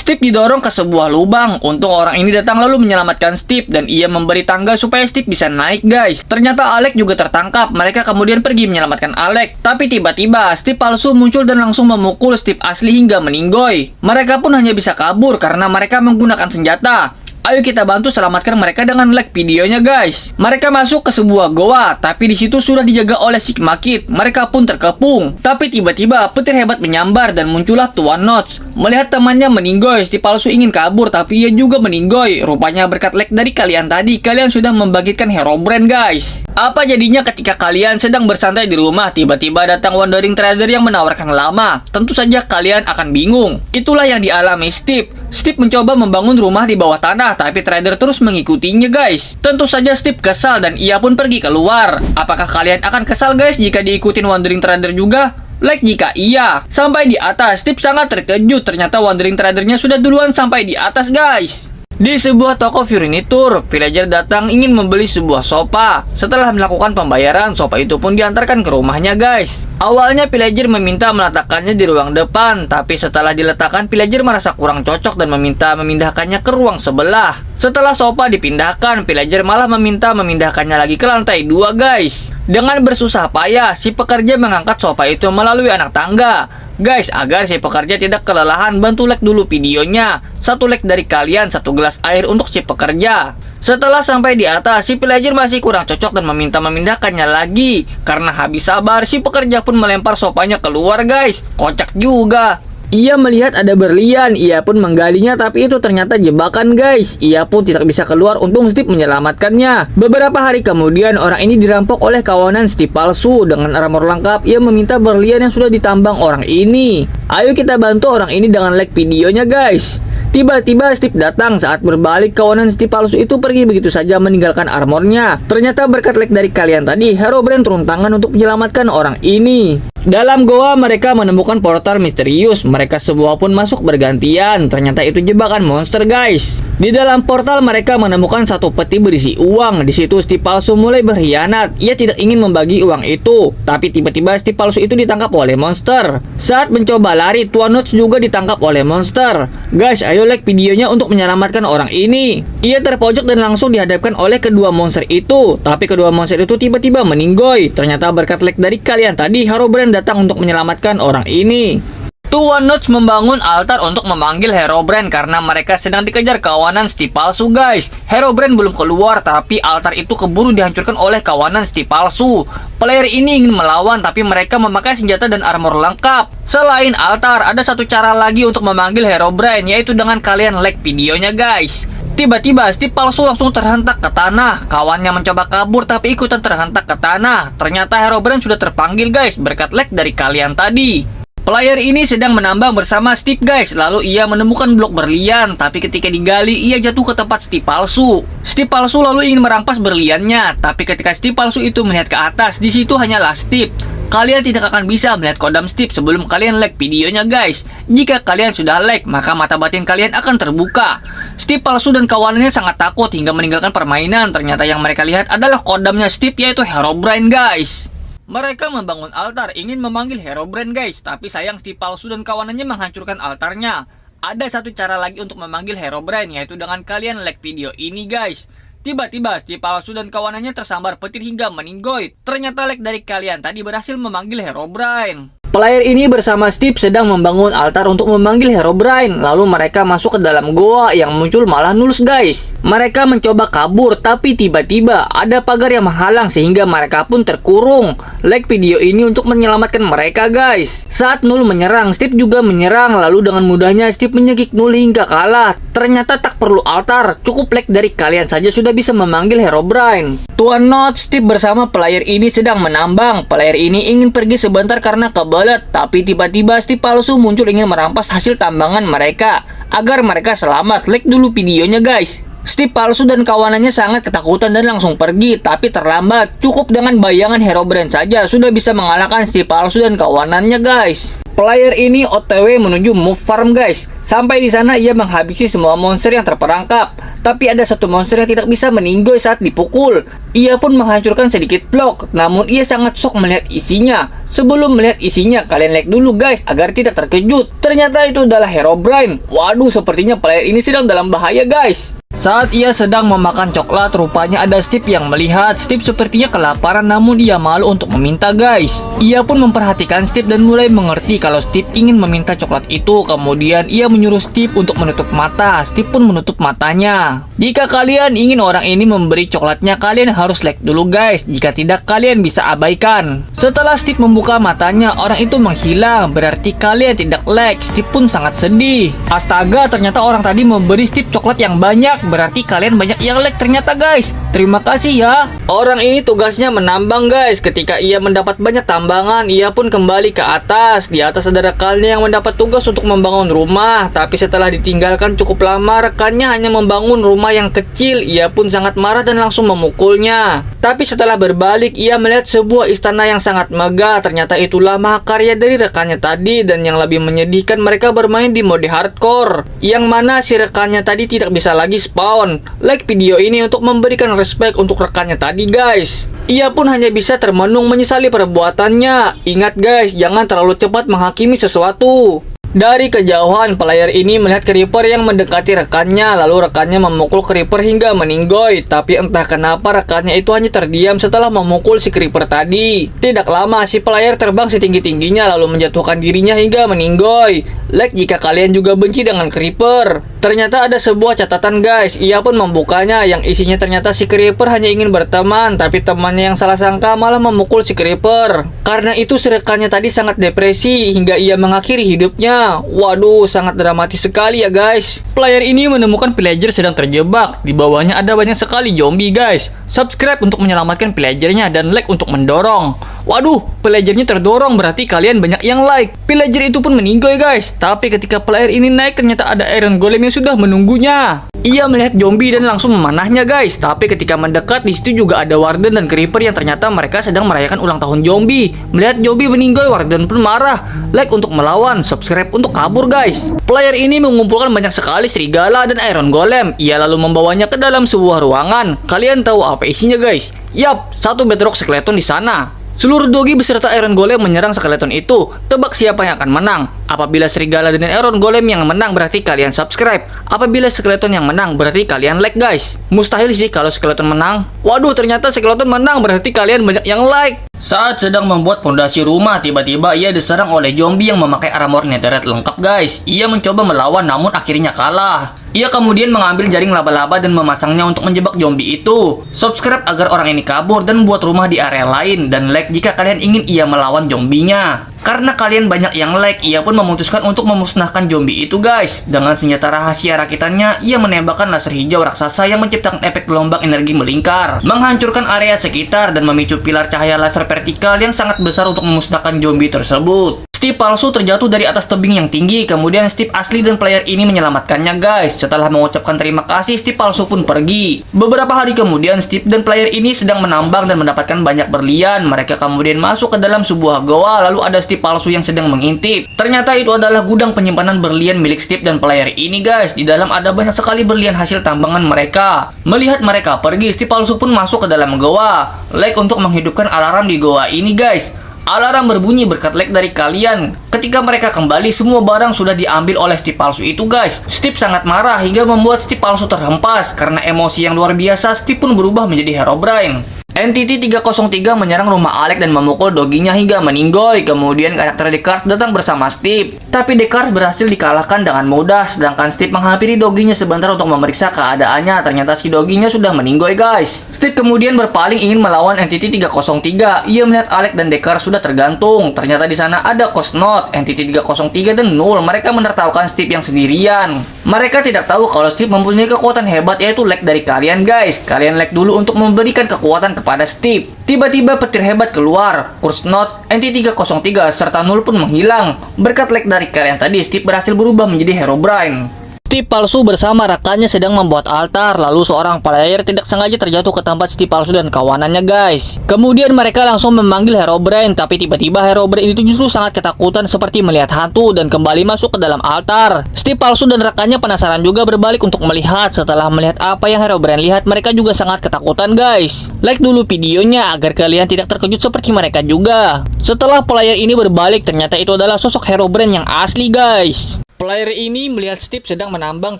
Steve didorong ke sebuah lubang. Untung orang ini datang lalu menyelamatkan Steve dan ia memberi tangga supaya Steve bisa naik guys. Ternyata Alex juga tertangkap. Mereka kemudian pergi menyelamatkan Alex. Tapi tiba-tiba Steve palsu muncul dan langsung memukul Steve asli hingga meninggoy. Mereka pun hanya bisa kabur karena mereka menggunakan senjata. Ayo kita bantu selamatkan mereka dengan like videonya guys. Mereka masuk ke sebuah goa, tapi di situ sudah dijaga oleh Sigma Kid. Mereka pun terkepung. Tapi tiba-tiba petir hebat menyambar dan muncullah Tuan Notch. Melihat temannya meninggoy, Steve palsu ingin kabur tapi ia juga meninggoy. Rupanya berkat like dari kalian tadi, kalian sudah membangkitkan Herobrine guys. Apa jadinya ketika kalian sedang bersantai di rumah, tiba-tiba datang Wandering Trader yang menawarkan lama? Tentu saja kalian akan bingung. Itulah yang dialami Steve. Steve mencoba membangun rumah di bawah tanah, tapi trader terus mengikutinya guys. Tentu saja Steve kesal dan ia pun pergi keluar. Apakah kalian akan kesal guys jika diikutin Wandering Trader juga? Like jika iya. Sampai di atas, Steve sangat terkejut. Ternyata Wandering Tradernya sudah duluan sampai di atas guys. Di sebuah toko furnitur, villager datang ingin membeli sebuah sofa. Setelah melakukan pembayaran, sofa itu pun diantarkan ke rumahnya guys. Awalnya villager meminta meletakkannya di ruang depan, tapi setelah diletakkan villager merasa kurang cocok dan meminta memindahkannya ke ruang sebelah. Setelah sofa dipindahkan, villager malah meminta memindahkannya lagi ke lantai 2 guys. Dengan bersusah payah, si pekerja mengangkat sofa itu melalui anak tangga. Guys, agar si pekerja tidak kelelahan, bantu like dulu videonya. 1 like dari kalian, 1 gelas air untuk si pekerja. Setelah sampai di atas, si villager masih kurang cocok dan meminta memindahkannya lagi. Karena habis sabar, si pekerja pun melempar sofanya keluar guys. Kocak juga. Ia melihat ada berlian, ia pun menggalinya tapi itu ternyata jebakan guys. Ia pun tidak bisa keluar, untung Steve menyelamatkannya. Beberapa hari kemudian orang ini dirampok oleh kawanan Steve palsu. Dengan armor lengkap, ia meminta berlian yang sudah ditambang orang ini. Ayo kita bantu orang ini dengan like videonya guys. Tiba-tiba Steve datang. Saat berbalik, kawanan Steve palsu itu pergi begitu saja meninggalkan armornya. Ternyata berkat like dari kalian tadi, Herobrine turun tangan untuk menyelamatkan orang ini. Dalam goa mereka menemukan portal misterius. Mereka semua pun masuk bergantian. Ternyata itu jebakan monster guys. Di dalam portal mereka menemukan satu peti berisi uang. Di situ Steve palsu mulai berkhianat. Ia tidak ingin membagi uang itu. Tapi tiba-tiba Steve palsu itu ditangkap oleh monster. Saat mencoba lari, Tuan Notch juga ditangkap oleh monster. Guys, ayo like videonya untuk menyelamatkan orang ini. Ia terpojok dan langsung dihadapkan oleh kedua monster itu. Tapi kedua monster itu tiba-tiba meninggoy. Ternyata berkat like dari kalian tadi, Herobrine datang untuk menyelamatkan orang ini. Tuan Notch membangun altar untuk memanggil Herobrine karena mereka sedang dikejar kawanan Steve palsu guys. Herobrine belum keluar tapi altar itu keburu dihancurkan oleh kawanan Steve palsu. Player ini ingin melawan tapi mereka memakai senjata dan armor lengkap. Selain altar, ada satu cara lagi untuk memanggil Herobrine, yaitu dengan kalian like videonya guys. Tiba-tiba Steve palsu langsung terhentak ke tanah. Kawannya mencoba kabur tapi ikutan terhentak ke tanah. Ternyata Herobrine sudah terpanggil guys berkat like dari kalian tadi. Player ini sedang menambang bersama Steve guys. Lalu ia menemukan blok berlian. Tapi ketika digali, ia jatuh ke tempat Steve palsu. Steve palsu lalu ingin merampas berliannya. Tapi ketika Steve palsu itu melihat ke atas, di situ hanyalah Steve. Kalian tidak akan bisa melihat kodam Steve sebelum kalian like videonya guys. Jika kalian sudah like, maka mata batin kalian akan terbuka. Steve palsu dan kawanannya sangat takut hingga meninggalkan permainan. Ternyata yang mereka lihat adalah kodamnya Steve, yaitu Herobrine guys. Mereka membangun altar ingin memanggil Herobrine guys. Tapi sayang Steve palsu dan kawanannya menghancurkan altarnya. Ada satu cara lagi untuk memanggil Herobrine, yaitu dengan kalian like video ini guys. Tiba-tiba Steve palsu dan kawanannya tersambar petir hingga meninggoy. Ternyata like dari kalian tadi berhasil memanggil Herobrine. Player ini bersama Steve sedang membangun altar untuk memanggil Herobrine. Lalu mereka masuk ke dalam goa, yang muncul malah Nullus guys. Mereka mencoba kabur tapi tiba-tiba ada pagar yang menghalang sehingga mereka pun terkurung. Like video ini untuk menyelamatkan mereka guys. Saat Null menyerang, Steve juga menyerang. Lalu dengan mudahnya Steve menyekik Null hingga kalah. Ternyata tak perlu altar, cukup like dari kalian saja sudah bisa memanggil Herobrine. Tuan Notch, Steve bersama player ini sedang menambang. Player ini ingin pergi sebentar karena kebelet, tapi tiba-tiba Steve palsu muncul ingin merampas hasil tambangan mereka. Agar mereka selamat, like dulu videonya guys. Steve palsu dan kawanannya sangat ketakutan dan langsung pergi, tapi terlambat. Cukup dengan bayangan Herobrine saja sudah bisa mengalahkan Steve palsu dan kawanannya guys. Player ini OTW menuju Move Farm guys. Sampai di sana ia menghabisi semua monster yang terperangkap. Tapi ada satu monster yang tidak bisa meninggoy saat dipukul. Ia pun menghancurkan sedikit blok, namun ia sangat shock melihat isinya. Sebelum melihat isinya, kalian like dulu guys agar tidak terkejut. Ternyata itu adalah Herobrine. Waduh, sepertinya player ini sedang dalam bahaya guys. Saat ia sedang memakan coklat, rupanya ada Steve yang melihat. Steve sepertinya kelaparan, namun ia malu untuk meminta guys. Ia pun memperhatikan Steve dan mulai mengerti kalau Steve ingin meminta coklat itu. Kemudian ia menyuruh Steve untuk menutup mata. Steve pun menutup matanya. Jika kalian ingin orang ini memberi coklatnya, kalian harus like dulu guys. Jika tidak, kalian bisa abaikan. Setelah Steve membuka matanya, orang itu menghilang. Berarti kalian tidak like. Steve pun sangat sedih. Astaga, ternyata orang tadi memberi Steve coklat yang banyak. Berarti kalian banyak yang like ternyata guys. Terima kasih ya. Orang ini tugasnya menambang guys. Ketika ia mendapat banyak tambangan, ia pun kembali ke atas. Di atas ada rekannya yang mendapat tugas untuk membangun rumah. Tapi setelah ditinggalkan cukup lama, rekannya hanya membangun rumah yang kecil. Ia pun sangat marah dan langsung memukulnya. Tapi setelah berbalik, ia melihat sebuah istana yang sangat megah. Ternyata itulah mahakarya dari rekannya tadi. Dan yang lebih menyedihkan, mereka bermain di mode hardcore, yang mana si rekannya tadi tidak bisa lagi spawn. Like video ini untuk memberikan respect untuk rekannya tadi guys. Ia pun hanya bisa termenung menyesali perbuatannya. Ingat guys, jangan terlalu cepat menghakimi sesuatu. Dari kejauhan, player ini melihat creeper yang mendekati rekannya. Lalu rekannya memukul creeper hingga meninggoy. Tapi entah kenapa rekannya itu hanya terdiam setelah memukul si creeper tadi. Tidak lama, si player terbang setinggi-tingginya lalu menjatuhkan dirinya hingga meninggoy. Like jika kalian juga benci dengan creeper. Ternyata ada sebuah catatan guys. Ia pun membukanya, yang isinya ternyata si creeper hanya ingin berteman. Tapi temannya yang salah sangka malah memukul si creeper. Karena itu si rekannya tadi sangat depresi hingga ia mengakhiri hidupnya. Waduh, sangat dramatis sekali ya guys. Player ini menemukan villager sedang terjebak. Di bawahnya ada banyak sekali zombie guys. Subscribe untuk menyelamatkan villagernya dan like untuk mendorong. Waduh, villagernya terdorong, berarti kalian banyak yang like. Villager itu pun meninggoy guys. Tapi ketika player ini naik, ternyata ada Iron Golem yang sudah menunggunya. Ia melihat zombie dan langsung memanahnya guys. Tapi ketika mendekat, di situ juga ada Warden dan Creeper yang ternyata mereka sedang merayakan ulang tahun zombie. Melihat zombie meninggoy, Warden pun marah. Like untuk melawan, subscribe untuk kabur guys. Player ini mengumpulkan banyak sekali serigala dan Iron Golem. Ia lalu membawanya ke dalam sebuah ruangan. Kalian tahu apa isinya guys? Yap, satu bedrock skeleton di sana. Seluruh dogi beserta Iron Golem menyerang skeleton itu. Tebak siapa yang akan menang? Apabila serigala dan Iron Golem yang menang, berarti kalian subscribe. Apabila skeleton yang menang, berarti kalian like guys. Mustahil sih kalau skeleton menang. Waduh, ternyata skeleton menang, berarti kalian banyak yang like. Saat sedang membuat fondasi rumah, tiba-tiba ia diserang oleh zombie yang memakai armor netherite lengkap guys. Ia mencoba melawan namun akhirnya kalah. Ia kemudian mengambil jaring laba-laba dan memasangnya untuk menjebak zombie itu. Subscribe agar orang ini kabur dan buat rumah di area lain. Dan like jika kalian ingin ia melawan zombinya. Karena kalian banyak yang like, ia pun memutuskan untuk memusnahkan zombie itu guys. Dengan senjata rahasia rakitannya, ia menembakkan laser hijau raksasa yang menciptakan efek gelombang energi melingkar, menghancurkan area sekitar dan memicu pilar cahaya laser vertikal yang sangat besar untuk memusnahkan zombie tersebut. Steve palsu terjatuh dari atas tebing yang tinggi, kemudian Steve asli dan player ini menyelamatkannya guys. Setelah mengucapkan terima kasih, Steve palsu pun pergi. Beberapa hari kemudian, Steve dan player ini sedang menambang dan mendapatkan banyak berlian. Mereka kemudian masuk ke dalam sebuah goa, lalu ada Steve palsu yang sedang mengintip. Ternyata itu adalah gudang penyimpanan berlian milik Steve dan player ini guys. Di dalam ada banyak sekali berlian hasil tambangan mereka. Melihat mereka pergi, Steve palsu pun masuk ke dalam goa. Like untuk menghidupkan alarm di goa ini guys. Alarm berbunyi berkat like dari kalian. Ketika mereka kembali, semua barang sudah diambil oleh Steve palsu itu guys. Steve sangat marah hingga membuat Steve palsu terhempas. Karena emosi yang luar biasa, Steve pun berubah menjadi Herobrine. Entity 303 menyerang rumah Alex dan memukul doginya hingga meninggoy. Kemudian karakter Descartes datang bersama Steve. Tapi Descartes berhasil dikalahkan dengan mudah. Sedangkan Steve menghampiri doginya sebentar untuk memeriksa keadaannya. Ternyata si doginya sudah meninggoy guys. Steve kemudian berpaling ingin melawan Entity 303. Ia melihat Alex dan Descartes sudah tergantung. Ternyata di sana ada Coast Note, Entity 303 dan Null. Mereka menertawakan Steve yang sendirian. Mereka tidak tahu kalau Steve mempunyai kekuatan hebat, yaitu like dari kalian guys. Kalian like dulu untuk memberikan kekuatan kepada Steve. Tiba-tiba petir hebat keluar. Coast Note, Entity 303 serta Null pun menghilang. Berkat like dari kalian tadi, Steve berhasil berubah menjadi Herobrine. Steve palsu bersama rekannya sedang membuat altar, lalu seorang player tidak sengaja terjatuh ke tempat Steve palsu dan kawanannya guys. Kemudian mereka langsung memanggil Herobrine, tapi tiba-tiba Herobrine itu justru sangat ketakutan seperti melihat hantu dan kembali masuk ke dalam altar. Steve palsu dan rekannya penasaran juga berbalik untuk melihat. Setelah melihat apa yang Herobrine lihat, mereka juga sangat ketakutan guys. Like dulu videonya agar kalian tidak terkejut seperti mereka juga. Setelah player ini berbalik, ternyata itu adalah sosok Herobrine yang asli guys. Player ini melihat Steve sedang menambang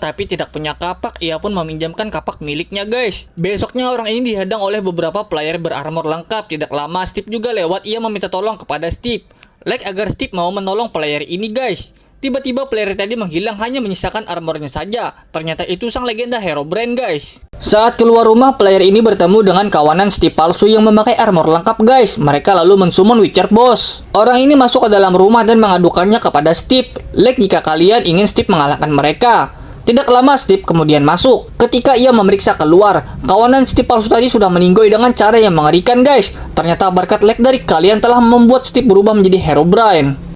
tapi tidak punya kapak, ia pun meminjamkan kapak miliknya guys. Besoknya orang ini dihadang oleh beberapa player berarmor lengkap. Tidak lama Steve juga lewat, ia meminta tolong kepada Steve. Like agar Steve mau menolong player ini guys. Tiba-tiba player tadi menghilang, hanya menyisakan armornya saja. Ternyata itu sang legenda Herobrine guys. Saat keluar rumah, player ini bertemu dengan kawanan Steve palsu yang memakai armor lengkap guys. Mereka lalu mensummon Witcher Boss. Orang ini masuk ke dalam rumah dan mengadukannya kepada Steve. Like jika kalian ingin Steve mengalahkan mereka. Tidak lama Steve kemudian masuk. Ketika ia memeriksa keluar, kawanan Steve palsu tadi sudah meninggoy dengan cara yang mengerikan guys. Ternyata berkat like dari kalian telah membuat Steve berubah menjadi Herobrine.